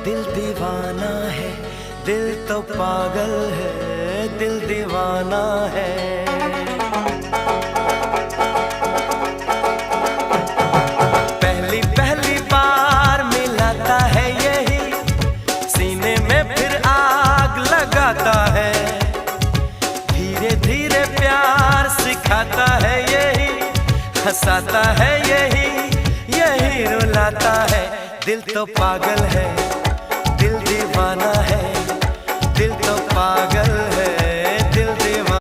दिल दीवाना है, दिल तो पागल है, दिल दीवाना है। पहली पहली बार मिलाता है यही, सीने में फिर आग लगाता है। धीरे धीरे प्यार सिखाता है यही, हंसाता है यही, यही रुलाता है। दिल तो पागल है, दिल दीवाना है, दिल तो पागल